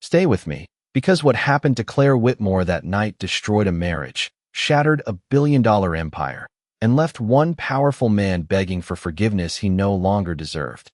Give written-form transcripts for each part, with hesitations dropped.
Stay with me, because what happened to Claire Whitmore that night destroyed a marriage, shattered a billion-dollar empire, and left one powerful man begging for forgiveness he no longer deserved.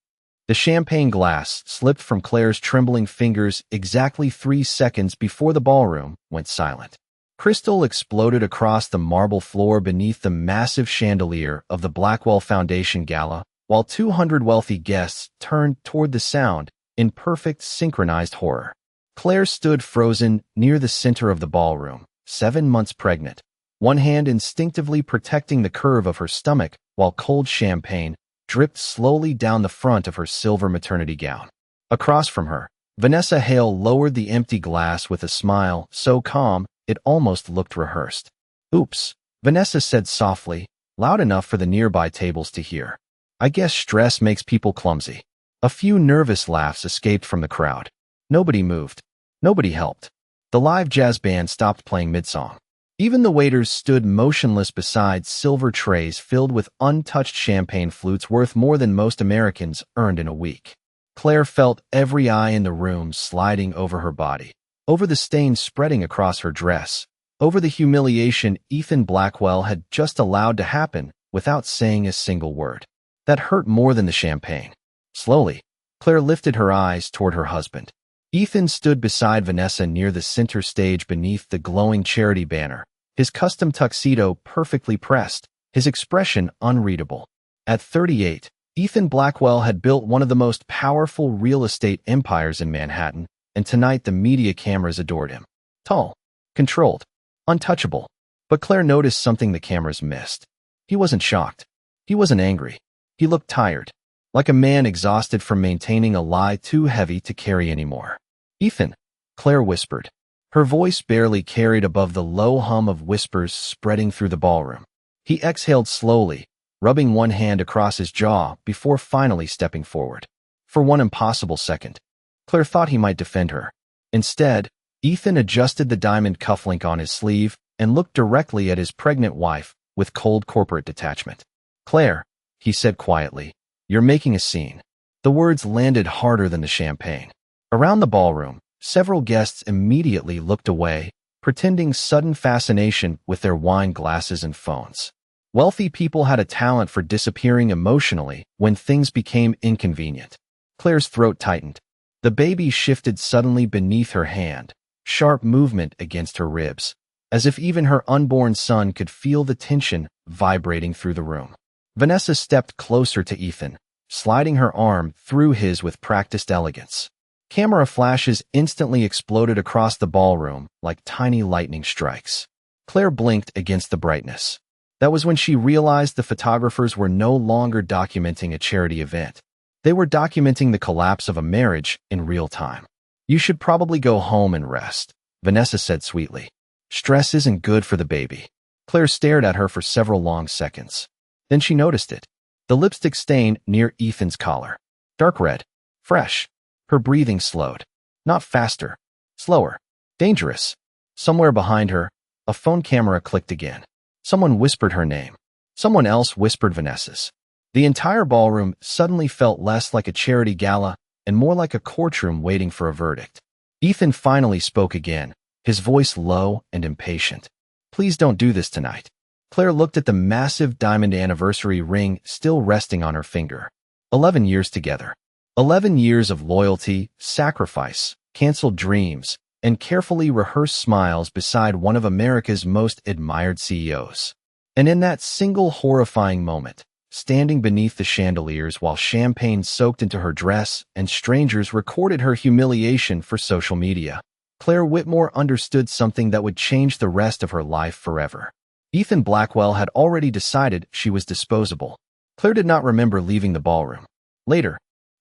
The champagne glass slipped from Claire's trembling fingers exactly 3 seconds before the ballroom went silent. Crystal exploded across the marble floor beneath the massive chandelier of the Blackwell Foundation Gala, while 200 wealthy guests turned toward the sound in perfect synchronized horror. Claire stood frozen near the center of the ballroom, 7 months pregnant, one hand instinctively protecting the curve of her stomach while cold champagne dripped slowly down the front of her silver maternity gown. Across from her, Vanessa Hale lowered the empty glass with a smile so calm it almost looked rehearsed. "Oops," Vanessa said softly, loud enough for the nearby tables to hear. "I guess stress makes people clumsy." A few nervous laughs escaped from the crowd. Nobody moved. Nobody helped. The live jazz band stopped playing mid-song. Even the waiters stood motionless beside silver trays filled with untouched champagne flutes worth more than most Americans earned in a week. Claire felt every eye in the room sliding over her body, over the stains spreading across her dress, over the humiliation Ethan Blackwell had just allowed to happen without saying a single word. That hurt more than the champagne. Slowly, Claire lifted her eyes toward her husband. Ethan stood beside Vanessa near the center stage beneath the glowing charity banner, his custom tuxedo perfectly pressed, his expression unreadable. At 38, Ethan Blackwell had built one of the most powerful real estate empires in Manhattan, and tonight the media cameras adored him. Tall, controlled, untouchable. But Claire noticed something the cameras missed. He wasn't shocked. He wasn't angry. He looked tired, like a man exhausted from maintaining a lie too heavy to carry anymore. "Ethan," Claire whispered. Her voice barely carried above the low hum of whispers spreading through the ballroom. He exhaled slowly, rubbing one hand across his jaw before finally stepping forward. For one impossible second, Claire thought he might defend her. Instead, Ethan adjusted the diamond cufflink on his sleeve and looked directly at his pregnant wife with cold corporate detachment. "Claire," he said quietly, "you're making a scene." The words landed harder than the champagne. Around the ballroom, several guests immediately looked away, pretending sudden fascination with their wine glasses and phones. Wealthy people had a talent for disappearing emotionally when things became inconvenient. Claire's throat tightened. The baby shifted suddenly beneath her hand, sharp movement against her ribs, as if even her unborn son could feel the tension vibrating through the room. Vanessa stepped closer to Ethan, sliding her arm through his with practiced elegance. Camera flashes instantly exploded across the ballroom like tiny lightning strikes. Claire blinked against the brightness. That was when she realized the photographers were no longer documenting a charity event. They were documenting the collapse of a marriage in real time. "You should probably go home and rest," Vanessa said sweetly. "Stress isn't good for the baby." Claire stared at her for several long seconds. Then she noticed it. The lipstick stain near Ethan's collar. Dark red. Fresh. Her breathing slowed. Not faster. Slower. Dangerous. Somewhere behind her, a phone camera clicked again. Someone whispered her name. Someone else whispered Vanessa's. The entire ballroom suddenly felt less like a charity gala and more like a courtroom waiting for a verdict. Ethan finally spoke again, his voice low and impatient. "Please don't do this tonight." Claire looked at the massive diamond anniversary ring still resting on her finger. 11 years together. 11 years of loyalty, sacrifice, canceled dreams, and carefully rehearsed smiles beside one of America's most admired CEOs. And in that single horrifying moment, standing beneath the chandeliers while champagne soaked into her dress and strangers recorded her humiliation for social media, Claire Whitmore understood something that would change the rest of her life forever. Ethan Blackwell had already decided she was disposable. Claire did not remember leaving the ballroom. Later,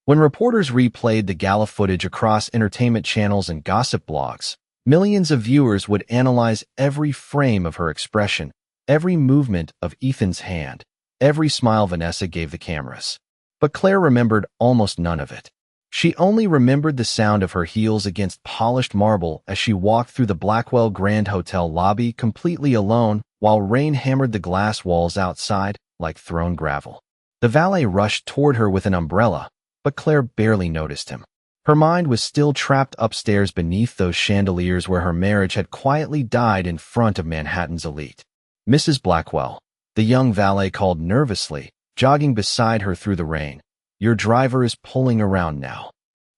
when reporters replayed the gala footage across entertainment channels and gossip blogs, millions of viewers would analyze every frame of her expression, every movement of Ethan's hand, every smile Vanessa gave the cameras. But Claire remembered almost none of it. She only remembered the sound of her heels against polished marble as she walked through the Blackwell Grand Hotel lobby completely alone while rain hammered the glass walls outside like thrown gravel. The valet rushed toward her with an umbrella, but Claire barely noticed him. Her mind was still trapped upstairs beneath those chandeliers where her marriage had quietly died in front of Manhattan's elite. Mrs. Blackwell, the young valet called nervously, jogging beside her through the rain. Your driver is pulling around now.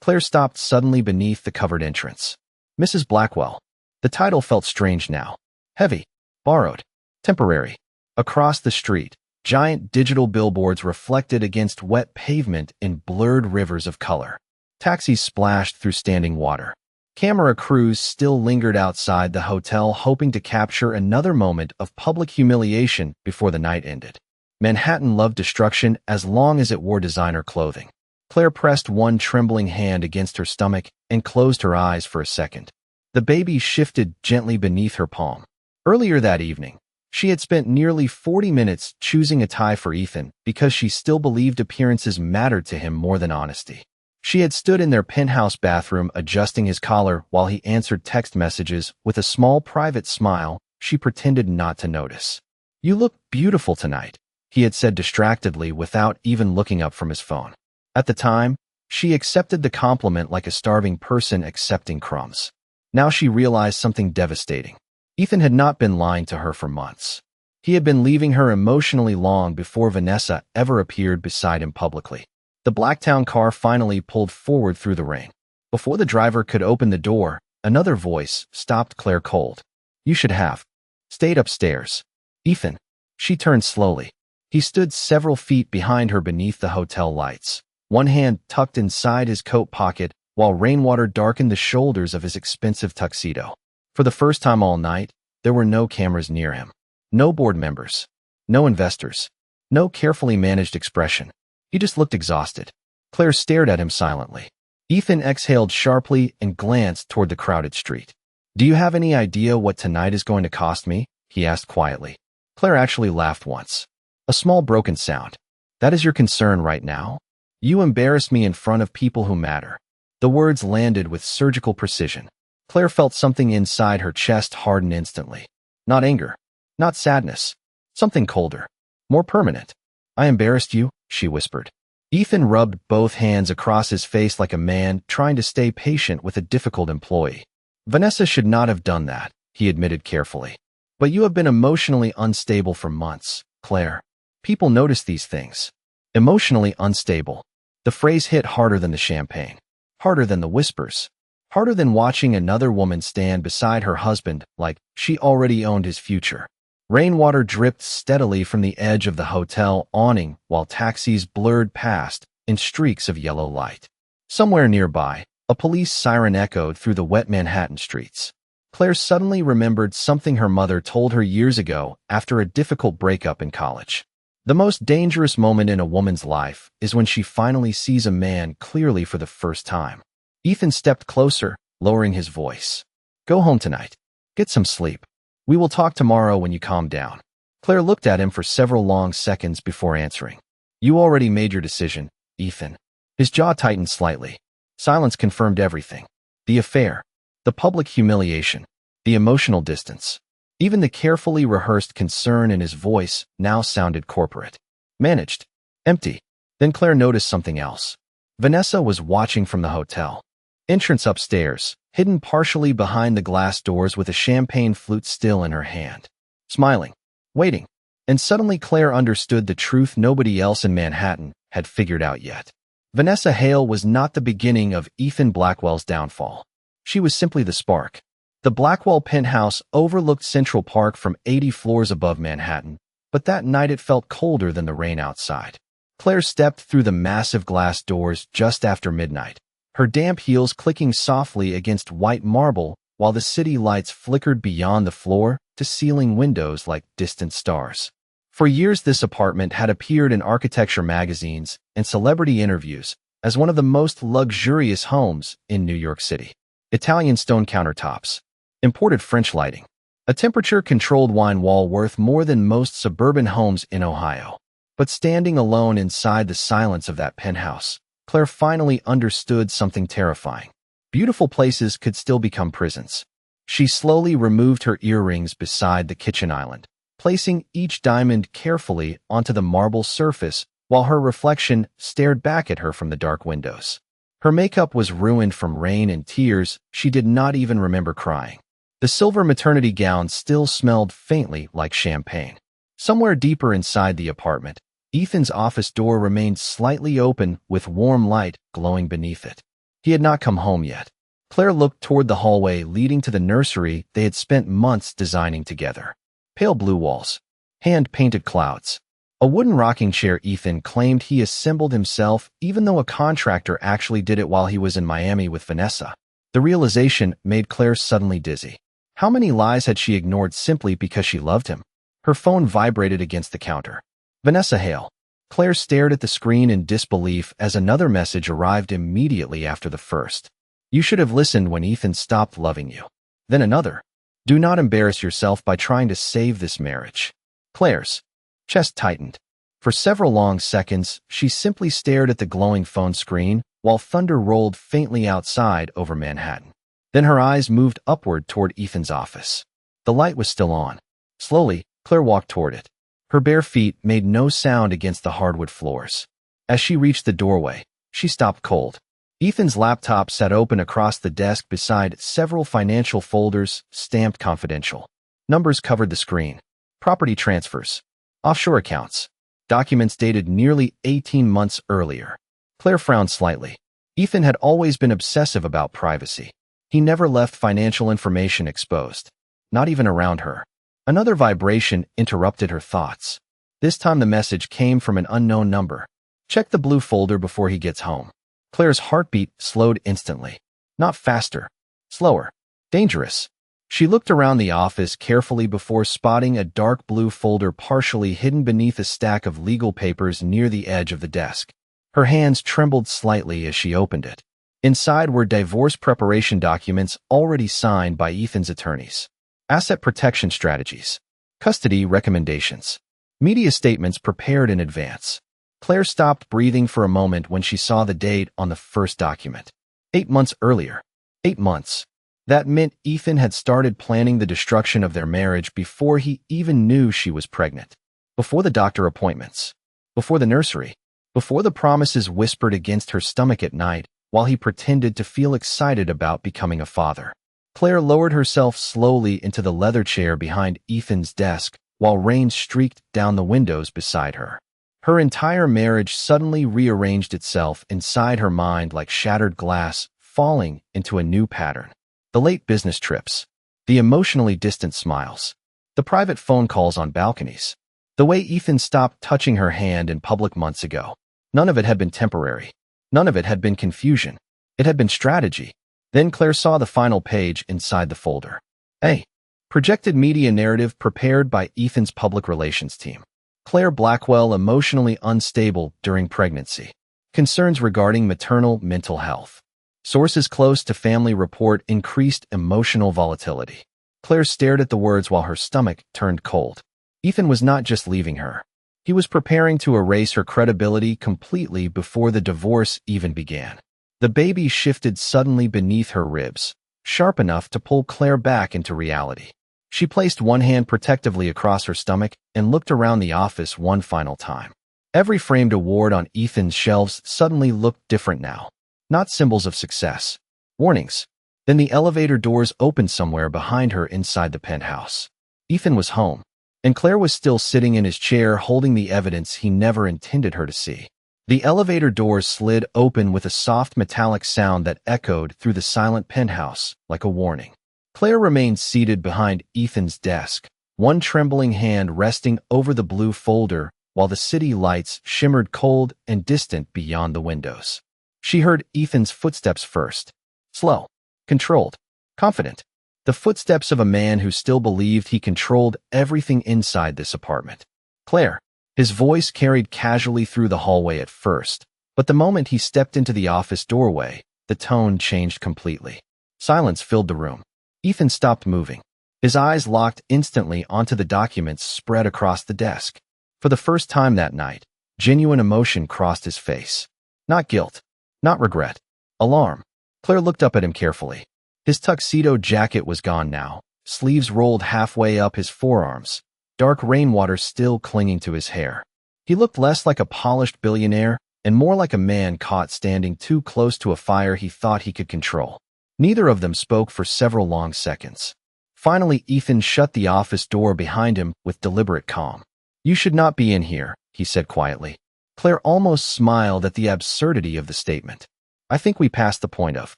Claire stopped suddenly beneath the covered entrance. Mrs. Blackwell. The title felt strange now. Heavy. Borrowed. Temporary. Across the street, giant digital billboards reflected against wet pavement in blurred rivers of color. Taxis splashed through standing water. Camera crews still lingered outside the hotel, hoping to capture another moment of public humiliation before the night ended. Manhattan loved destruction as long as it wore designer clothing. Claire pressed one trembling hand against her stomach and closed her eyes for a second. The baby shifted gently beneath her palm. Earlier that evening, she had spent nearly 40 minutes choosing a tie for Ethan because she still believed appearances mattered to him more than honesty. She had stood in their penthouse bathroom adjusting his collar while he answered text messages with a small private smile she pretended not to notice. You look beautiful tonight, he had said distractedly without even looking up from his phone. At the time, she accepted the compliment like a starving person accepting crumbs. Now she realized something devastating. Ethan had not been lying to her for months. He had been leaving her emotionally long before Vanessa ever appeared beside him publicly. The Blacktown car finally pulled forward through the rain. Before the driver could open the door, another voice stopped Claire cold. You should have stayed upstairs. Ethan. She turned slowly. He stood several feet behind her beneath the hotel lights, one hand tucked inside his coat pocket while rainwater darkened the shoulders of his expensive tuxedo. For the first time all night, there were no cameras near him. No board members. No investors. No carefully managed expression. He just looked exhausted. Claire stared at him silently. Ethan exhaled sharply and glanced toward the crowded street. Do you have any idea what tonight is going to cost me? He asked quietly. Claire actually laughed once. A small broken sound. That is your concern right now? You embarrass me in front of people who matter. The words landed with surgical precision. Claire felt something inside her chest harden instantly. Not anger. Not sadness. Something colder. More permanent. I embarrassed you, she whispered. Ethan rubbed both hands across his face like a man trying to stay patient with a difficult employee. Vanessa should not have done that, he admitted carefully. But you have been emotionally unstable for months, Claire. People notice these things. Emotionally unstable. The phrase hit harder than the champagne. Harder than the whispers. Harder than watching another woman stand beside her husband like she already owned his future. Rainwater dripped steadily from the edge of the hotel awning while taxis blurred past in streaks of yellow light. Somewhere nearby, a police siren echoed through the wet Manhattan streets. Claire suddenly remembered something her mother told her years ago after a difficult breakup in college. The most dangerous moment in a woman's life is when she finally sees a man clearly for the first time. Ethan stepped closer, lowering his voice. Go home tonight. Get some sleep. We will talk tomorrow when you calm down. Claire looked at him for several long seconds before answering. You already made your decision, Ethan. His jaw tightened slightly. Silence confirmed everything. The affair. The public humiliation. The emotional distance. Even the carefully rehearsed concern in his voice now sounded corporate. Managed. Empty. Then Claire noticed something else. Vanessa was watching from the hotel. Entrance upstairs, hidden partially behind the glass doors with a champagne flute still in her hand. Smiling. Waiting. And suddenly Claire understood the truth nobody else in Manhattan had figured out yet. Vanessa Hale was not the beginning of Ethan Blackwell's downfall. She was simply the spark. The Blackwell penthouse overlooked Central Park from 80 floors above Manhattan, but that night it felt colder than the rain outside. Claire stepped through the massive glass doors just after midnight, her damp heels clicking softly against white marble while the city lights flickered beyond the floor-to-ceiling windows like distant stars. For years this apartment had appeared in architecture magazines and celebrity interviews as one of the most luxurious homes in New York City. Italian stone countertops. Imported French lighting. A temperature-controlled wine wall worth more than most suburban homes in Ohio. But standing alone inside the silence of that penthouse, Claire finally understood something terrifying. Beautiful places could still become prisons. She slowly removed her earrings beside the kitchen island, placing each diamond carefully onto the marble surface while her reflection stared back at her from the dark windows. Her makeup was ruined from rain and tears. She did not even remember crying. The silver maternity gown still smelled faintly like champagne. Somewhere deeper inside the apartment, Ethan's office door remained slightly open with warm light glowing beneath it. He had not come home yet. Claire looked toward the hallway leading to the nursery they had spent months designing together. Pale blue walls, hand-painted clouds, a wooden rocking chair. Ethan claimed he assembled himself even though a contractor actually did it while he was in Miami with Vanessa. The realization made Claire suddenly dizzy. How many lies had she ignored simply because she loved him? Her phone vibrated against the counter. Vanessa Hale. Claire stared at the screen in disbelief as another message arrived immediately after the first. You should have listened when Ethan stopped loving you. Then another. Do not embarrass yourself by trying to save this marriage. Claire's chest tightened. For several long seconds, she simply stared at the glowing phone screen while thunder rolled faintly outside over Manhattan. Then her eyes moved upward toward Ethan's office. The light was still on. Slowly, Claire walked toward it. Her bare feet made no sound against the hardwood floors. As she reached the doorway, she stopped cold. Ethan's laptop sat open across the desk beside several financial folders stamped confidential. Numbers covered the screen. Property transfers, offshore accounts, documents dated nearly 18 months earlier. Claire frowned slightly. Ethan had always been obsessive about privacy. He never left financial information exposed, not even around her. Another vibration interrupted her thoughts. This time the message came from an unknown number. Check the blue folder before he gets home. Claire's heartbeat slowed instantly. Not faster. Slower. Dangerous. She looked around the office carefully before spotting a dark blue folder partially hidden beneath a stack of legal papers near the edge of the desk. Her hands trembled slightly as she opened it. Inside were divorce preparation documents already signed by Ethan's attorneys. Asset protection strategies. Custody recommendations. Media statements prepared in advance. Claire stopped breathing for a moment when she saw the date on the first document. 8 months earlier. 8 months. That meant Ethan had started planning the destruction of their marriage before he even knew she was pregnant. Before the doctor appointments. Before the nursery. Before the promises whispered against her stomach at night while he pretended to feel excited about becoming a father. Claire lowered herself slowly into the leather chair behind Ethan's desk while rain streaked down the windows beside her. Her entire marriage suddenly rearranged itself inside her mind like shattered glass falling into a new pattern. The late business trips, the emotionally distant smiles, the private phone calls on balconies, the way Ethan stopped touching her hand in public months ago. None of it had been temporary. None of it had been confusion. It had been strategy. Then Claire saw the final page inside the folder. A projected media narrative prepared by Ethan's public relations team. Claire Blackwell emotionally unstable during pregnancy. Concerns regarding maternal mental health. Sources close to family report increased emotional volatility. Claire stared at the words while her stomach turned cold. Ethan was not just leaving her. He was preparing to erase her credibility completely before the divorce even began. The baby shifted suddenly beneath her ribs, sharp enough to pull Claire back into reality. She placed one hand protectively across her stomach and looked around the office one final time. Every framed award on Ethan's shelves suddenly looked different now. Not symbols of success. Warnings. Then the elevator doors opened somewhere behind her inside the penthouse. Ethan was home, and Claire was still sitting in his chair holding the evidence he never intended her to see. The elevator doors slid open with a soft metallic sound that echoed through the silent penthouse like a warning. Claire remained seated behind Ethan's desk, one trembling hand resting over the blue folder while the city lights shimmered cold and distant beyond the windows. She heard Ethan's footsteps first. Slow, controlled, confident. The footsteps of a man who still believed he controlled everything inside this apartment. Claire. His voice carried casually through the hallway at first, but the moment he stepped into the office doorway, the tone changed completely. Silence filled the room. Ethan stopped moving. His eyes locked instantly onto the documents spread across the desk. For the first time that night, genuine emotion crossed his face. Not guilt. Not regret. Alarm. Claire looked up at him carefully. His tuxedo jacket was gone now, sleeves rolled halfway up his forearms, dark rainwater still clinging to his hair. He looked less like a polished billionaire and more like a man caught standing too close to a fire he thought he could control. Neither of them spoke for several long seconds. Finally, Ethan shut the office door behind him with deliberate calm. "You should not be in here," he said quietly. Claire almost smiled at the absurdity of the statement. "I think we passed the point of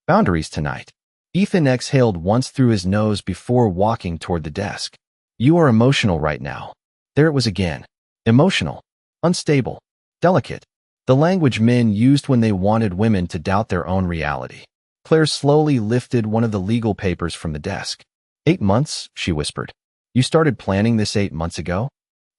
boundaries tonight." Ethan exhaled once through his nose before walking toward the desk. "You are emotional right now." There it was again. Emotional, unstable, delicate. The language men used when they wanted women to doubt their own reality. Claire slowly lifted one of the legal papers from the desk. 8 months, she whispered. "You started planning this 8 months ago?"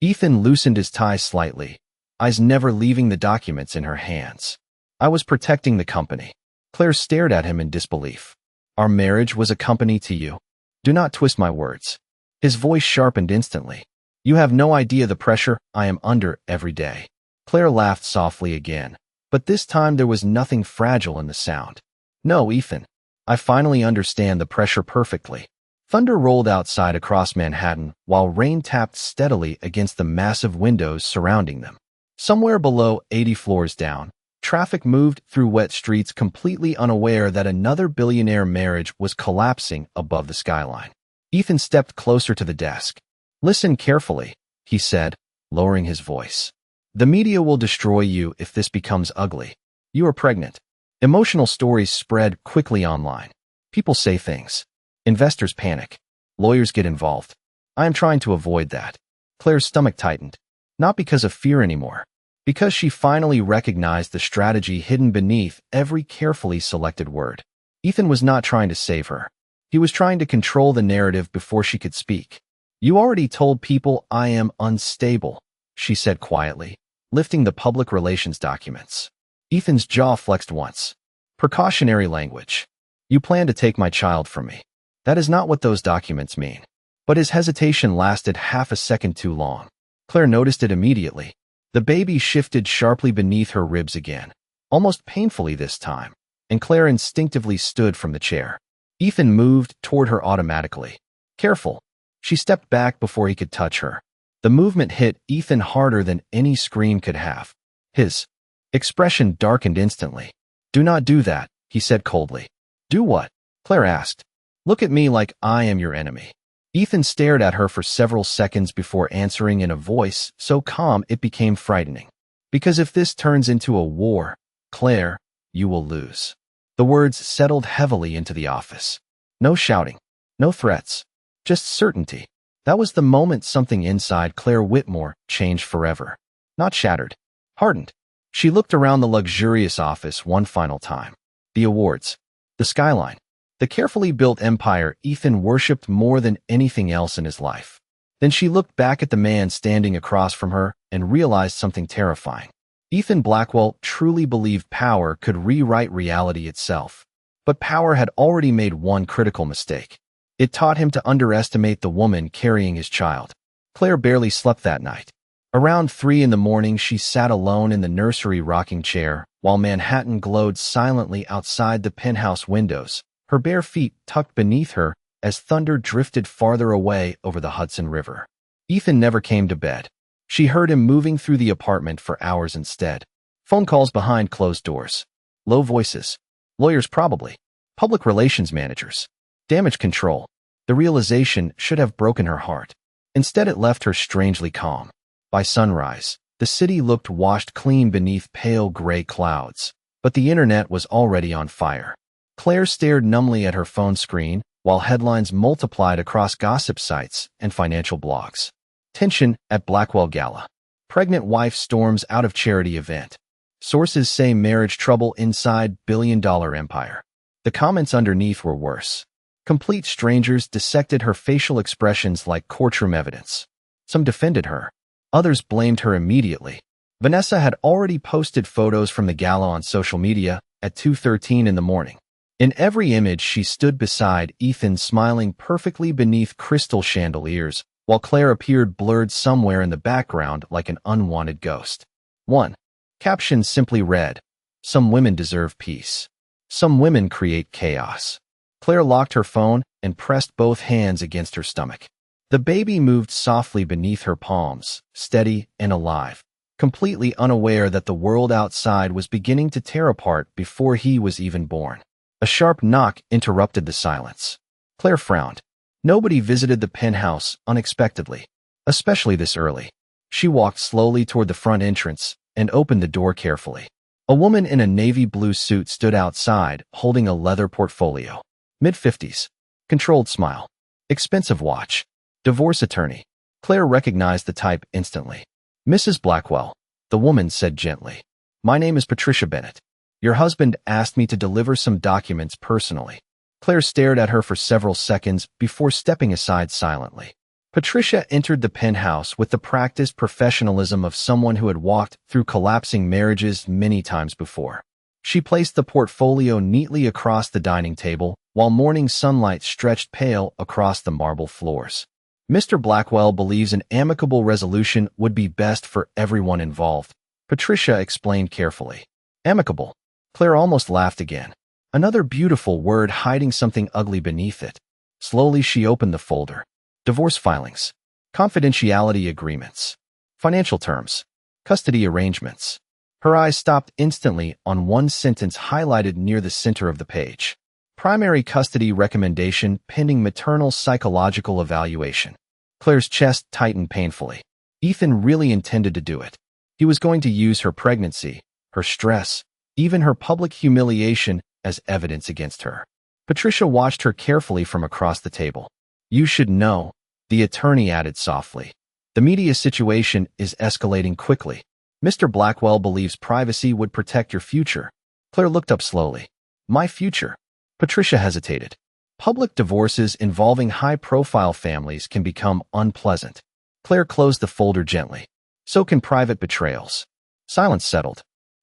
Ethan loosened his tie slightly, eyes never leaving the documents in her hands. "I was protecting the company." Claire stared at him in disbelief. "Our marriage was a company to you. Do not twist my words." His voice sharpened instantly. "You have no idea the pressure I am under every day." Claire laughed softly again, but this time there was nothing fragile in the sound. "No, Ethan. I finally understand the pressure perfectly." Thunder rolled outside across Manhattan while rain tapped steadily against the massive windows surrounding them. Somewhere below 80 floors down, traffic moved through wet streets completely unaware that another billionaire marriage was collapsing above the skyline. Ethan stepped closer to the desk. "Listen carefully," he said, lowering his voice. "The media will destroy you if this becomes ugly. You are pregnant." Emotional stories spread quickly online. People say things. Investors panic. Lawyers get involved. I am trying to avoid that. Claire's stomach tightened. Not because of fear anymore. Because she finally recognized the strategy hidden beneath every carefully selected word. Ethan was not trying to save her. He was trying to control the narrative before she could speak. "You already told people I am unstable," she said quietly, lifting the public relations documents. Ethan's jaw flexed once. Precautionary language. "You plan to take my child from me." "That is not what those documents mean." But his hesitation lasted half a second too long. Claire noticed it immediately. The baby shifted sharply beneath her ribs again, almost painfully this time, and Claire instinctively stood from the chair. Ethan moved toward her automatically. "Careful." She stepped back before he could touch her. The movement hit Ethan harder than any scream could have. His expression darkened instantly. "Do not do that," he said coldly. "Do what?" Claire asked. "Look at me like I am your enemy." Ethan stared at her for several seconds before answering in a voice so calm it became frightening. "Because if this turns into a war, Claire, you will lose." The words settled heavily into the office. No shouting, no threats, just certainty. That was the moment something inside Claire Whitmore changed forever. Not shattered, hardened. She looked around the luxurious office one final time. The awards, the skyline, the carefully built empire Ethan worshipped more than anything else in his life. Then she looked back at the man standing across from her and realized something terrifying. Ethan Blackwell truly believed power could rewrite reality itself. But power had already made one critical mistake. It taught him to underestimate the woman carrying his child. Claire barely slept that night. Around 3 in the morning, she sat alone in the nursery rocking chair while Manhattan glowed silently outside the penthouse windows, her bare feet tucked beneath her as thunder drifted farther away over the Hudson River. Ethan never came to bed. She heard him moving through the apartment for hours instead. Phone calls behind closed doors. Low voices. Lawyers probably. Public relations managers. Damage control. The realization should have broken her heart. Instead, it left her strangely calm. By sunrise, the city looked washed clean beneath pale gray clouds, but the internet was already on fire. Claire stared numbly at her phone screen while headlines multiplied across gossip sites and financial blogs. Tension at Blackwell Gala. Pregnant wife storms out of charity event. Sources say marriage trouble inside billion-dollar empire. The comments underneath were worse. Complete strangers dissected her facial expressions like courtroom evidence. Some defended her. Others blamed her immediately. Vanessa had already posted photos from the gala on social media at 2:13 in the morning. In every image, she stood beside Ethan smiling perfectly beneath crystal chandeliers, while Claire appeared blurred somewhere in the background like an unwanted ghost. 1. Caption simply read, "Some women deserve peace. Some women create chaos." Claire locked her phone and pressed both hands against her stomach. The baby moved softly beneath her palms, steady and alive. completely unaware that the world outside was beginning to tear apart before he was even born. A sharp knock interrupted the silence. Claire frowned. Nobody visited the penthouse unexpectedly, especially this early. She walked slowly toward the front entrance and opened the door carefully. A woman in a navy blue suit stood outside, holding a leather portfolio. Mid-50s. Controlled smile. Expensive watch. Divorce attorney. Claire recognized the type instantly. Mrs. Blackwell, the woman said gently. My name is Patricia Bennett. Your husband asked me to deliver some documents personally. Claire stared at her for several seconds before stepping aside silently. Patricia entered the penthouse with the practiced professionalism of someone who had walked through collapsing marriages many times before. She placed the portfolio neatly across the dining table, while morning sunlight stretched pale across the marble floors. Mr. Blackwell believes an amicable resolution would be best for everyone involved, Patricia explained carefully. Amicable. Claire almost laughed again. Another beautiful word hiding something ugly beneath it. Slowly she opened the folder. Divorce filings. Confidentiality agreements. Financial terms. Custody arrangements. Her eyes stopped instantly on one sentence highlighted near the center of the page. Primary custody recommendation pending maternal psychological evaluation. Claire's chest tightened painfully. Ethan really intended to do it. He was going to use her pregnancy, her stress, even her public humiliation as evidence against her. Patricia watched her carefully from across the table. You should know, the attorney added softly. The media situation is escalating quickly. Mr. Blackwell believes privacy would protect your future. Claire looked up slowly. My future? Patricia hesitated. Public divorces involving high-profile families can become unpleasant. Claire closed the folder gently. So can private betrayals. Silence settled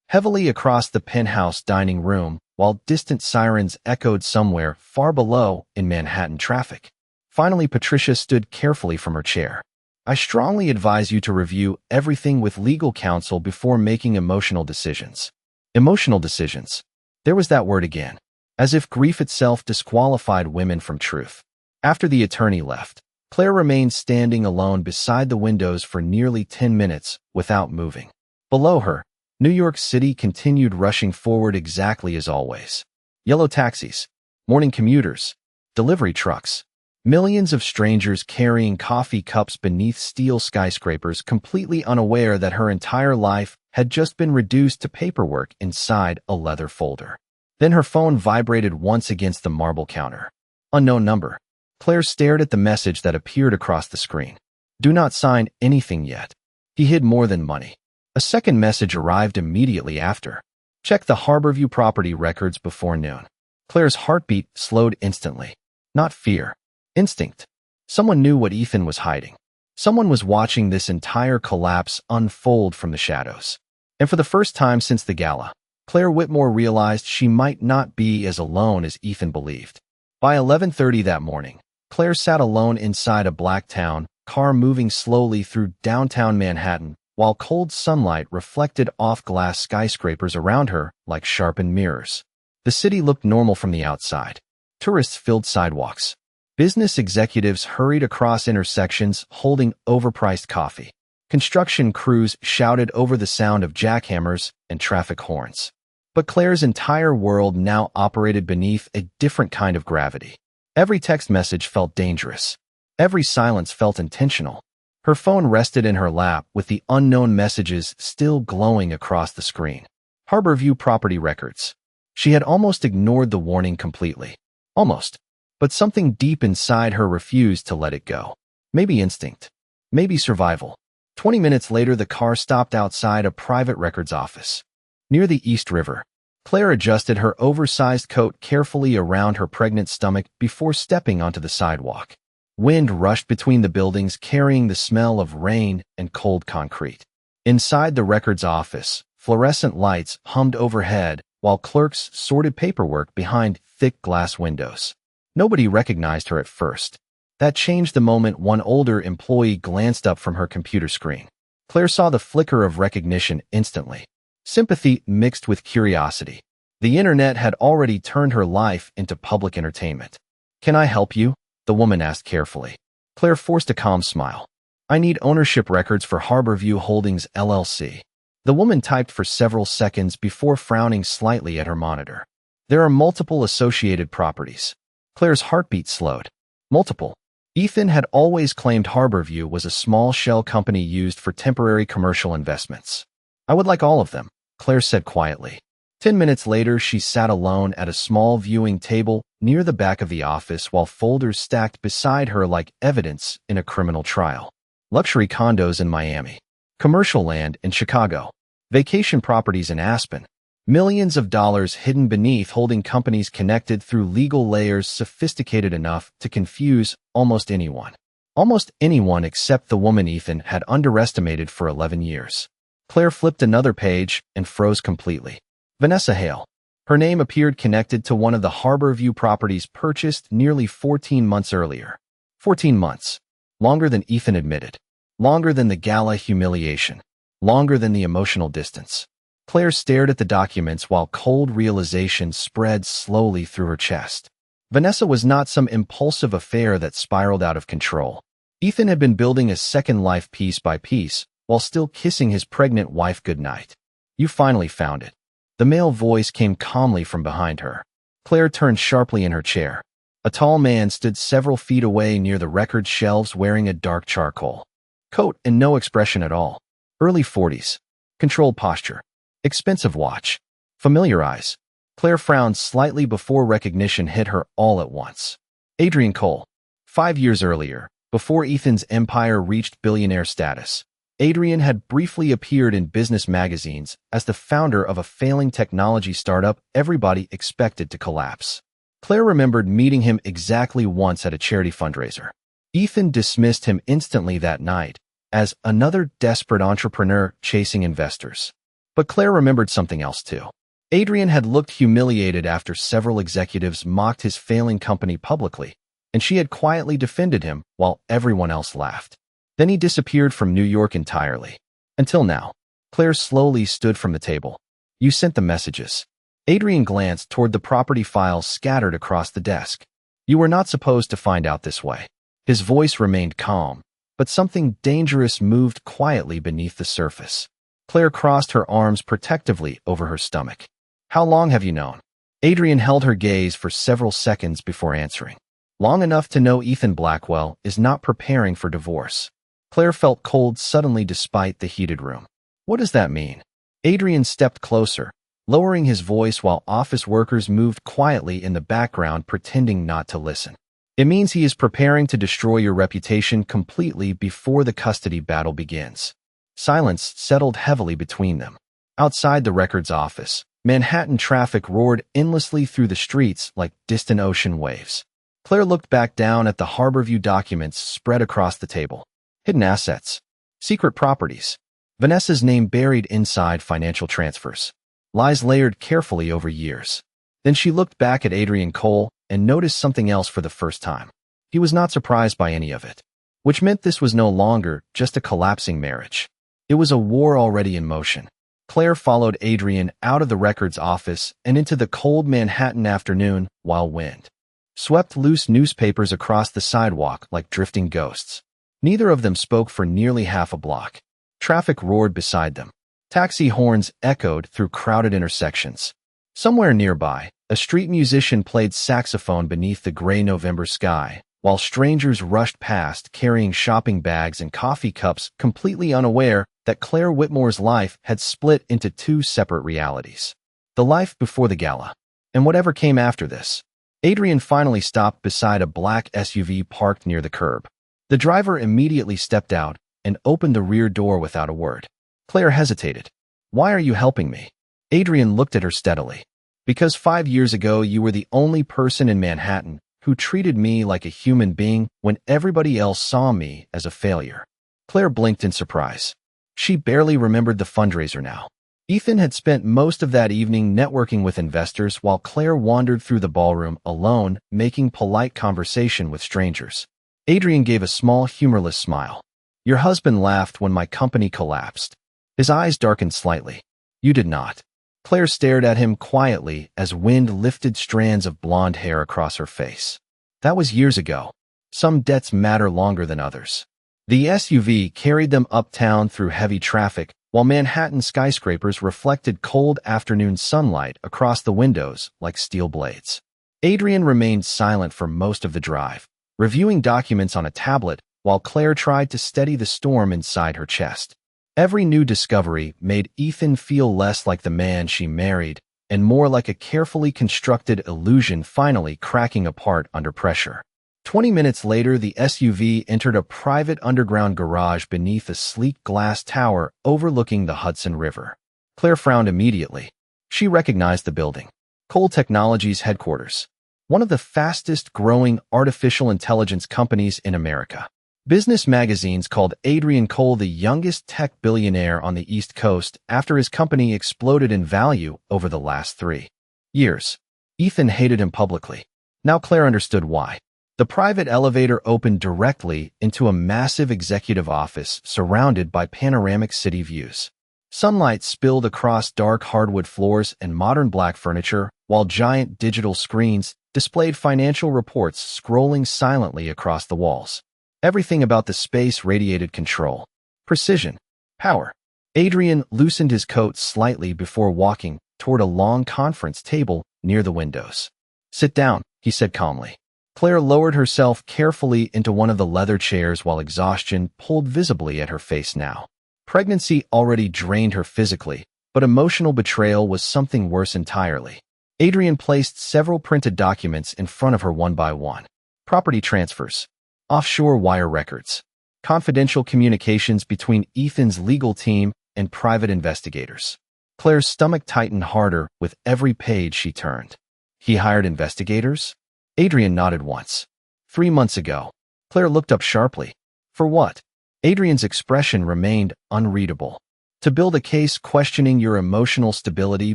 heavily across the penthouse dining room, while distant sirens echoed somewhere far below in Manhattan traffic. Finally, Patricia stood carefully from her chair. I strongly advise you to review everything with legal counsel before making emotional decisions. Emotional decisions. There was that word again. As if grief itself disqualified women from truth. After the attorney left, Claire remained standing alone beside the windows for nearly 10 minutes without moving. Below her, New York City continued rushing forward exactly as always. Yellow taxis, morning commuters, delivery trucks, millions of strangers carrying coffee cups beneath steel skyscrapers, completely unaware that her entire life had just been reduced to paperwork inside a leather folder. Then her phone vibrated once against the marble counter. Unknown number. Claire stared at the message that appeared across the screen. Do not sign anything yet. He hid more than money. A second message arrived immediately after. Check the Harborview property records before noon. Claire's heartbeat slowed instantly. Not fear. Instinct. Someone knew what Ethan was hiding. Someone was watching this entire collapse unfold from the shadows. And for the first time since the gala, Claire Whitmore realized she might not be as alone as Ethan believed. By 11:30 that morning, Claire sat alone inside a black town car moving slowly through downtown Manhattan, while cold sunlight reflected off glass skyscrapers around her like sharpened mirrors. The city looked normal from the outside. Tourists filled sidewalks. Business executives hurried across intersections holding overpriced coffee. Construction crews shouted over the sound of jackhammers and traffic horns. But Claire's entire world now operated beneath a different kind of gravity. Every text message felt dangerous. Every silence felt intentional. Her phone rested in her lap with the unknown messages still glowing across the screen. Harborview property records. She had almost ignored the warning completely. Almost. But something deep inside her refused to let it go. Maybe instinct. Maybe survival. 20 minutes later, the car stopped outside a private records office. Near the East River, Claire adjusted her oversized coat carefully around her pregnant stomach before stepping onto the sidewalk. Wind rushed between the buildings, carrying the smell of rain and cold concrete. Inside the records office, fluorescent lights hummed overhead while clerks sorted paperwork behind thick glass windows. Nobody recognized her at first. That changed the moment one older employee glanced up from her computer screen. Claire saw the flicker of recognition instantly. Sympathy mixed with curiosity. The internet had already turned her life into public entertainment. Can I help you? The woman asked carefully. Claire forced a calm smile. I need ownership records for Harborview Holdings LLC. The woman typed for several seconds before frowning slightly at her monitor. There are multiple associated properties. Claire's heartbeat slowed. Multiple. Ethan had always claimed Harborview was a small shell company used for temporary commercial investments. I would like all of them, Claire said quietly. 10 minutes later, she sat alone at a small viewing table near the back of the office while folders stacked beside her like evidence in a criminal trial. Luxury condos in Miami. Commercial land in Chicago. Vacation properties in Aspen. Millions of dollars hidden beneath holding companies connected through legal layers sophisticated enough to confuse almost anyone. Almost anyone except the woman Ethan had underestimated for 11 years. Claire flipped another page and froze completely. Vanessa Hale. Her name appeared connected to one of the Harborview properties purchased nearly 14 months earlier. 14 months. Longer than Ethan admitted. Longer than the Gala humiliation. Longer than the emotional distance. Claire stared at the documents while cold realization spread slowly through her chest. Vanessa was not some impulsive affair that spiraled out of control. Ethan had been building a second life piece by piece while still kissing his pregnant wife goodnight. You finally found it. The male voice came calmly from behind her. Claire turned sharply in her chair. A tall man stood several feet away near the record shelves wearing a dark charcoal coat and no expression at all. Early 40s. Controlled posture. Expensive watch. Familiar eyes. Claire frowned slightly before recognition hit her all at once. Adrian Cole. 5 years earlier, before Ethan's empire reached billionaire status, Adrian had briefly appeared in business magazines as the founder of a failing technology startup everybody expected to collapse. Claire remembered meeting him exactly once at a charity fundraiser. Ethan dismissed him instantly that night as another desperate entrepreneur chasing investors. But Claire remembered something else too. Adrian had looked humiliated after several executives mocked his failing company publicly, and she had quietly defended him while everyone else laughed. Then he disappeared from New York entirely. Until now. Claire slowly stood from the table. You sent the messages. Adrian glanced toward the property files scattered across the desk. You were not supposed to find out this way. His voice remained calm, but something dangerous moved quietly beneath the surface. Claire crossed her arms protectively over her stomach. How long have you known? Adrian held her gaze for several seconds before answering. Long enough to know Ethan Blackwell is not preparing for divorce. Claire felt cold suddenly despite the heated room. What does that mean? Adrian stepped closer, lowering his voice while office workers moved quietly in the background pretending not to listen. It means he is preparing to destroy your reputation completely before the custody battle begins. Silence settled heavily between them. Outside the records office, Manhattan traffic roared endlessly through the streets like distant ocean waves. Claire looked back down at the Harborview documents spread across the table. Hidden assets. Secret properties. Vanessa's name buried inside financial transfers. Lies layered carefully over years. Then she looked back at Adrian Cole and noticed something else for the first time. He was not surprised by any of it, which meant this was no longer just a collapsing marriage. It was a war already in motion. Claire followed Adrian out of the records office and into the cold Manhattan afternoon while wind swept loose newspapers across the sidewalk like drifting ghosts. Neither of them spoke for nearly half a block. Traffic roared beside them. Taxi horns echoed through crowded intersections. Somewhere nearby, a street musician played saxophone beneath the gray November sky, while strangers rushed past carrying shopping bags and coffee cups, completely unaware that Claire Whitmore's life had split into two separate realities. The life before the gala, and whatever came after this. Adrian finally stopped beside a black SUV parked near the curb. The driver immediately stepped out and opened the rear door without a word. Claire hesitated. Why are you helping me? Adrian looked at her steadily. Because 5 years ago you were the only person in Manhattan who treated me like a human being when everybody else saw me as a failure. Claire blinked in surprise. She barely remembered the fundraiser now. Ethan had spent most of that evening networking with investors while Claire wandered through the ballroom alone, making polite conversation with strangers. Adrian gave a small, humorless smile. Your husband laughed when my company collapsed. His eyes darkened slightly. You did not. Claire stared at him quietly as wind lifted strands of blonde hair across her face. That was years ago. Some debts matter longer than others. The SUV carried them uptown through heavy traffic, while Manhattan skyscrapers reflected cold afternoon sunlight across the windows like steel blades. Adrian remained silent for most of the drive, reviewing documents on a tablet while Claire tried to steady the storm inside her chest. Every new discovery made Ethan feel less like the man she married and more like a carefully constructed illusion finally cracking apart under pressure. 20 minutes later, the SUV entered a private underground garage beneath a sleek glass tower overlooking the Hudson River. Claire frowned immediately. She recognized the building. Cole Technologies headquarters, one of the fastest-growing artificial intelligence companies in America. Business magazines called Adrian Cole the youngest tech billionaire on the East Coast after his company exploded in value over the last 3 years. Ethan hated him publicly. Now Claire understood why. The private elevator opened directly into a massive executive office surrounded by panoramic city views. Sunlight spilled across dark hardwood floors and modern black furniture, while giant digital screens displayed financial reports scrolling silently across the walls. Everything about the space radiated control, precision, power. Adrian loosened his coat slightly before walking toward a long conference table near the windows. "Sit down," he said calmly. Claire lowered herself carefully into one of the leather chairs while exhaustion pulled visibly at her face now. Pregnancy already drained her physically, but emotional betrayal was something worse entirely. Adrian placed several printed documents in front of her one by one. Property transfers, offshore wire records, confidential communications between Ethan's legal team and private investigators. Claire's stomach tightened harder with every page she turned. He hired investigators? Adrian nodded once. 3 months ago. Claire looked up sharply. For what? Adrian's expression remained unreadable. To build a case questioning your emotional stability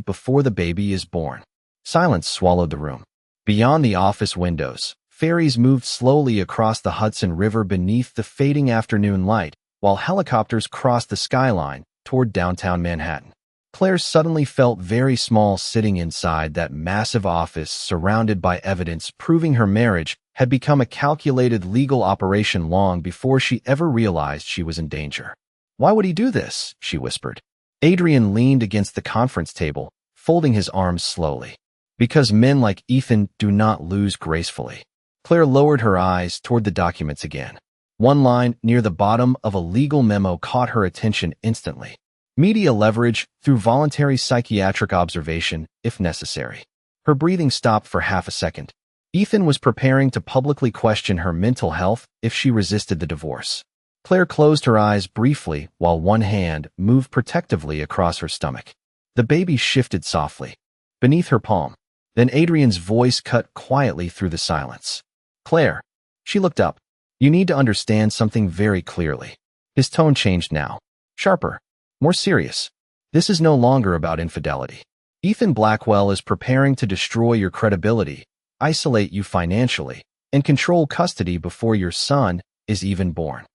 before the baby is born. Silence swallowed the room. Beyond the office windows, ferries moved slowly across the Hudson River beneath the fading afternoon light, while helicopters crossed the skyline toward downtown Manhattan. Claire suddenly felt very small sitting inside that massive office surrounded by evidence proving her marriage had become a calculated legal operation long before she ever realized she was in danger. "Why would he do this?" she whispered. Adrian leaned against the conference table, folding his arms slowly. "Because men like Ethan do not lose gracefully." Claire lowered her eyes toward the documents again. One line near the bottom of a legal memo caught her attention instantly. Media leverage through voluntary psychiatric observation, if necessary. Her breathing stopped for half a second. Ethan was preparing to publicly question her mental health if she resisted the divorce. Claire closed her eyes briefly while one hand moved protectively across her stomach. The baby shifted softly beneath her palm. Then Adrian's voice cut quietly through the silence. "Claire." She looked up. "You need to understand something very clearly." His tone changed now. Sharper. More serious. "This is no longer about infidelity. Ethan Blackwell is preparing to destroy your credibility, isolate you financially, and control custody before your son is even born."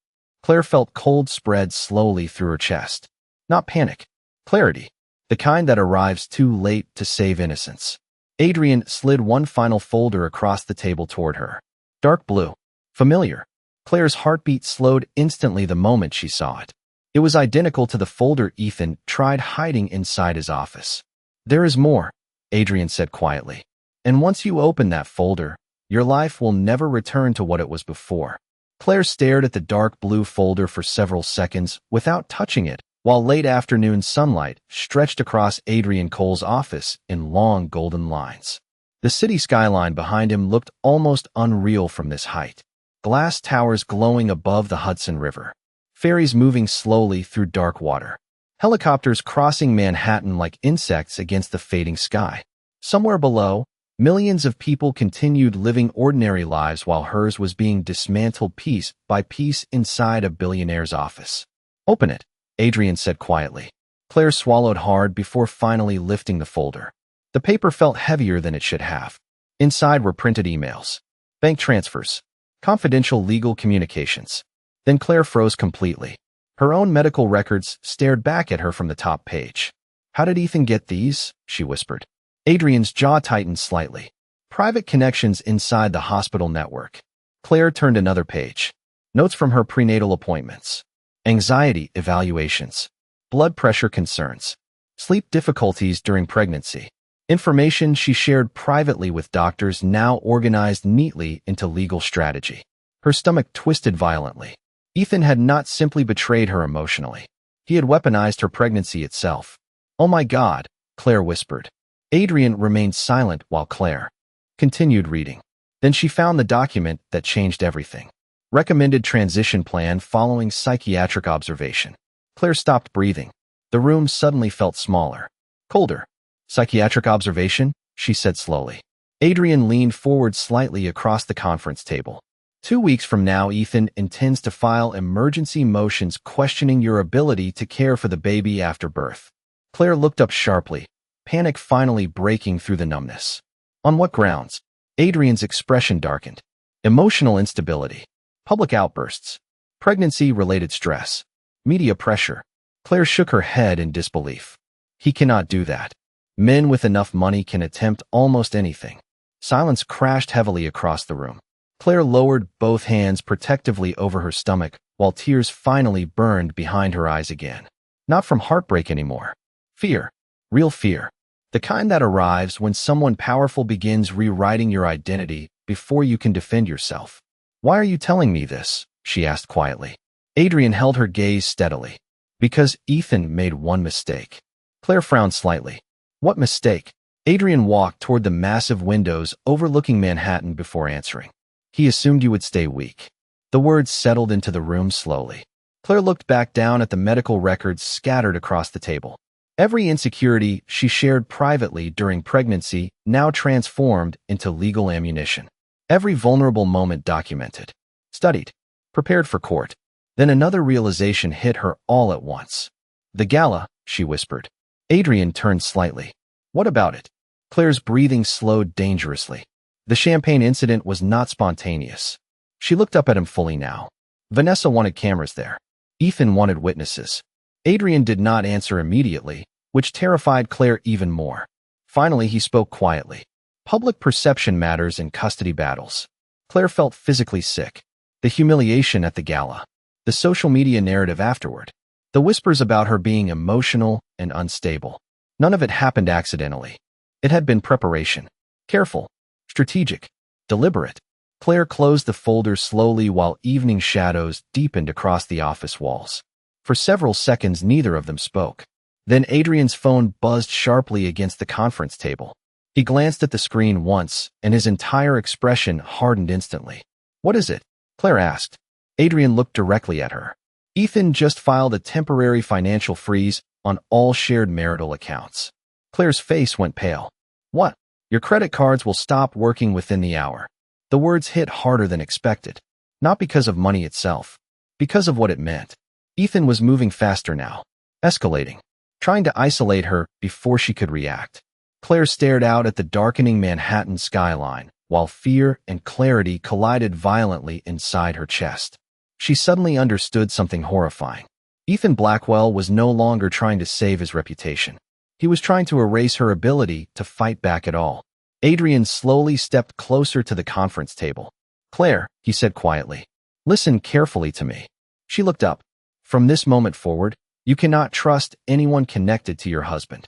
Claire felt cold spread slowly through her chest. Not panic. Clarity. The kind that arrives too late to save innocence. Adrian slid one final folder across the table toward her. Dark blue. Familiar. Claire's heartbeat slowed instantly the moment she saw it. It was identical to the folder Ethan tried hiding inside his office. "There is more," Adrian said quietly. "And once you open that folder, your life will never return to what it was before." Claire stared at the dark blue folder for several seconds without touching it, while late afternoon sunlight stretched across Adrian Cole's office in long golden lines. The city skyline behind him looked almost unreal from this height. Glass towers glowing above the Hudson River. Ferries moving slowly through dark water. Helicopters crossing Manhattan like insects against the fading sky. Somewhere below, millions of people continued living ordinary lives while hers was being dismantled piece by piece inside a billionaire's office. "Open it," Adrian said quietly. Claire swallowed hard before finally lifting the folder. The paper felt heavier than it should have. Inside were printed emails, bank transfers, confidential legal communications. Then Claire froze completely. Her own medical records stared back at her from the top page. "How did Ethan get these?" she whispered. Adrian's jaw tightened slightly. "Private connections inside the hospital network." Claire turned another page. notes from her prenatal appointments, anxiety evaluations, blood pressure concerns, sleep difficulties during pregnancy. Information she shared privately with doctors now organized neatly into legal strategy. Her stomach twisted violently. Ethan had not simply betrayed her emotionally. He had weaponized her pregnancy itself. "Oh my God," Claire whispered. Adrian remained silent while Claire continued reading. Then she found the document that changed everything. Recommended transition plan following psychiatric observation. Claire stopped breathing. The room suddenly felt smaller, colder. "Psychiatric observation?" she said slowly. Adrian leaned forward slightly across the conference table. 2 weeks from now, Ethan intends to file emergency motions questioning your ability to care for the baby after birth. Claire looked up sharply, panic finally breaking through the numbness. "On what grounds?" Adrian's expression darkened. "Emotional instability, public outbursts, pregnancy-related stress, media pressure." Claire shook her head in disbelief. "He cannot do that. Men with enough money can attempt almost anything." Silence crashed heavily across the room. Claire lowered both hands protectively over her stomach while tears finally burned behind her eyes again. Not from heartbreak anymore. Fear. Real fear. The kind that arrives when someone powerful begins rewriting your identity before you can defend yourself. "Why are you telling me this?" she asked quietly. Adrian held her gaze steadily. "Because Ethan made one mistake." Claire frowned slightly. "What mistake?" Adrian walked toward the massive windows overlooking Manhattan before answering. "He assumed you would stay weak." The words settled into the room slowly. Claire looked back down at the medical records scattered across the table. Every insecurity she shared privately during pregnancy now transformed into legal ammunition. Every vulnerable moment documented, studied, prepared for court. Then another realization hit her all at once. "The gala," she whispered. Adrian turned slightly. "What about it?" Claire's breathing slowed dangerously. The champagne incident was not spontaneous. She looked up at him fully now. Vanessa wanted cameras there. Ethan wanted witnesses. Adrian did not answer immediately, which terrified Claire even more. Finally, he spoke quietly. "Public perception matters in custody battles." Claire felt physically sick. The humiliation at the gala. The social media narrative afterward. The whispers about her being emotional and unstable. None of it happened accidentally. It had been preparation. Careful, strategic, deliberate. Claire closed the folder slowly while evening shadows deepened across the office walls. For several seconds, neither of them spoke. Then Adrian's phone buzzed sharply against the conference table. He glanced at the screen once, and his entire expression hardened instantly. "What is it?" Claire asked. Adrian looked directly at her. "Ethan just filed a temporary financial freeze on all shared marital accounts." Claire's face went pale. "What?" "Your credit cards will stop working within the hour." The words hit harder than expected. Not because of money itself. Because of what it meant. Ethan was moving faster now. Escalating. Trying to isolate her before she could react. Claire stared out at the darkening Manhattan skyline, while fear and clarity collided violently inside her chest. She suddenly understood something horrifying. Ethan Blackwell was no longer trying to save his reputation. He was trying to erase her ability to fight back at all. Adrian slowly stepped closer to the conference table. "Claire," he said quietly, "listen carefully to me." She looked up. "From this moment forward, you cannot trust anyone connected to your husband."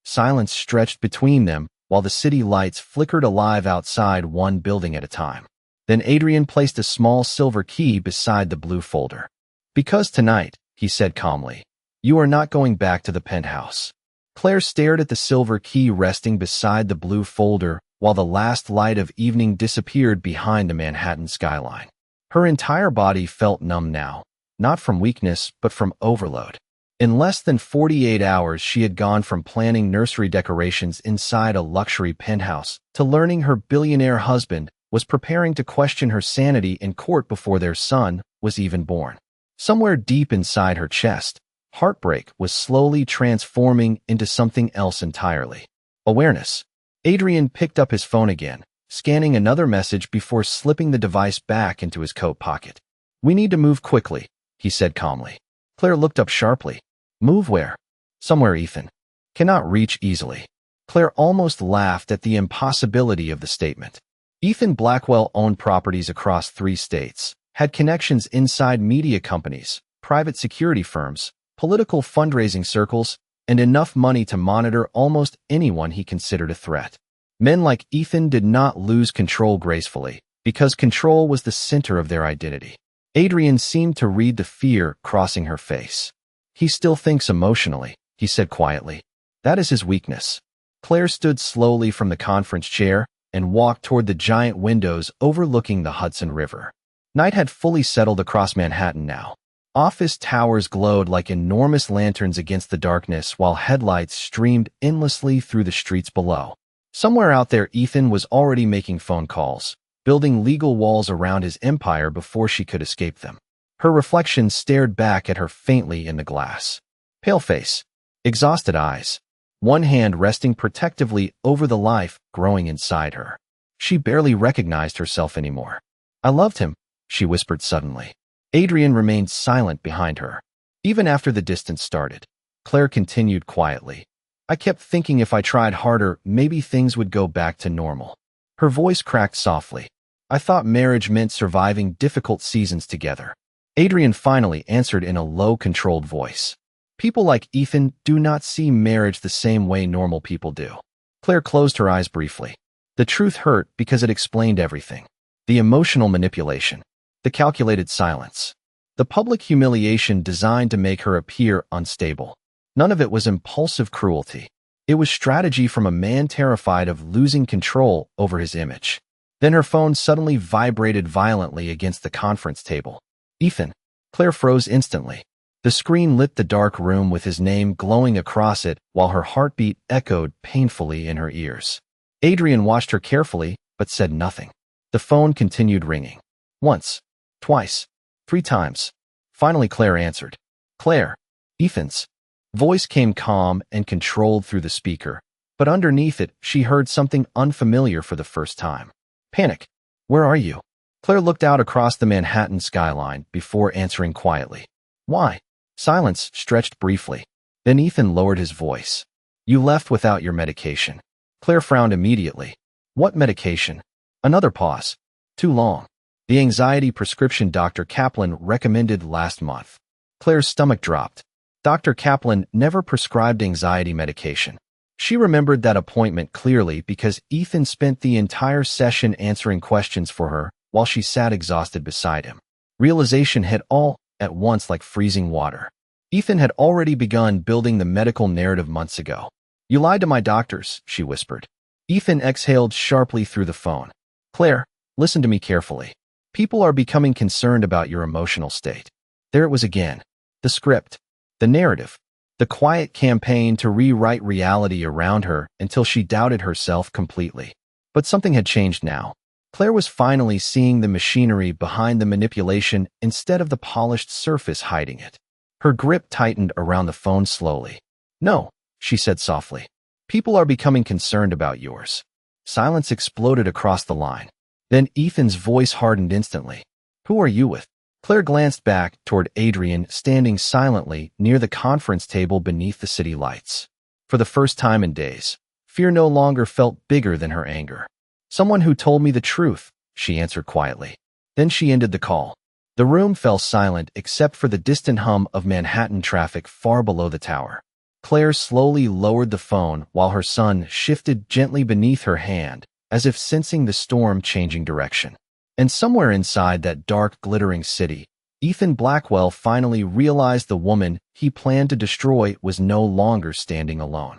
Silence stretched between them while the city lights flickered alive outside, one building at a time. Then Adrian placed a small silver key beside the blue folder. "Because tonight," he said calmly, "you are not going back to the penthouse." Claire stared at the silver key resting beside the blue folder while the last light of evening disappeared behind the Manhattan skyline. Her entire body felt numb now, not from weakness but from overload. In less than 48 hours, she had gone from planning nursery decorations inside a luxury penthouse to learning her billionaire husband was preparing to question her sanity in court before their son was even born. Somewhere deep inside her chest, heartbreak was slowly transforming into something else entirely. Awareness. Adrian picked up his phone again, scanning another message before slipping the device back into his coat pocket. "We need to move quickly," he said calmly. Claire looked up sharply. "Move where?" "Somewhere Ethan cannot reach easily." Claire almost laughed at the impossibility of the statement. Ethan Blackwell owned properties across 3 states. had connections inside media companies, private security firms, political fundraising circles, and enough money to monitor almost anyone he considered a threat. Men like Ethan did not lose control gracefully, because control was the center of their identity. Adrian seemed to read the fear crossing her face. He still thinks emotionally, he said quietly. That is his weakness. Claire stood slowly from the conference chair and walked toward the giant windows overlooking the Hudson River. Night had fully settled across Manhattan now. Office towers glowed like enormous lanterns against the darkness while headlights streamed endlessly through the streets below. Somewhere out there, Ethan was already making phone calls, building legal walls around his empire before she could escape them. Her reflection stared back at her faintly in the glass. Pale face, exhausted eyes, one hand resting protectively over the life growing inside her. She barely recognized herself anymore. I loved him, she whispered suddenly. Adrian remained silent behind her. Even after the distance started, Claire continued quietly. I kept thinking if I tried harder, maybe things would go back to normal. Her voice cracked softly. I thought marriage meant surviving difficult seasons together. Adrian finally answered in a low, controlled voice. People like Ethan do not see marriage the same way normal people do. Claire closed her eyes briefly. The truth hurt because it explained everything. The emotional manipulation, the calculated silence, the public humiliation designed to make her appear unstable. None of it was impulsive cruelty. It was strategy from a man terrified of losing control over his image. Then her phone suddenly vibrated violently against the conference table. Ethan. Claire froze instantly. The screen lit the dark room with his name glowing across it while her heartbeat echoed painfully in her ears. Adrian watched her carefully, but said nothing. The phone continued ringing. Once, twice, 3 times. Finally Claire answered. Claire. Ethan's voice came calm and controlled through the speaker, but underneath it she heard something unfamiliar for the first time. Panic. Where are you? Claire looked out across the Manhattan skyline before answering quietly. Why? Silence stretched briefly. Then Ethan lowered his voice. You left without your medication. Claire frowned immediately. What medication? Another pause. Too long. The anxiety prescription Dr. Kaplan recommended last month. Claire's stomach dropped. Dr. Kaplan never prescribed anxiety medication. She remembered that appointment clearly because Ethan spent the entire session answering questions for her while she sat exhausted beside him. Realization hit all at once like freezing water. Ethan had already begun building the medical narrative months ago. You lied to my doctors, she whispered. Ethan exhaled sharply through the phone. Claire, listen to me carefully. People are becoming concerned about your emotional state. There it was again. The script. The narrative. The quiet campaign to rewrite reality around her until she doubted herself completely. But something had changed now. Claire was finally seeing the machinery behind the manipulation instead of the polished surface hiding it. Her grip tightened around the phone slowly. No, she said softly. People are becoming concerned about yours. Silence exploded across the line. Then Ethan's voice hardened instantly. Who are you with? Claire glanced back toward Adrian standing silently near the conference table beneath the city lights. For the first time in days, fear no longer felt bigger than her anger. Someone who told me the truth, she answered quietly. Then she ended the call. The room fell silent except for the distant hum of Manhattan traffic far below the tower. Claire slowly lowered the phone while her son shifted gently beneath her hand, as if sensing the storm changing direction. And somewhere inside that dark, glittering city, Ethan Blackwell finally realized the woman he planned to destroy was no longer standing alone.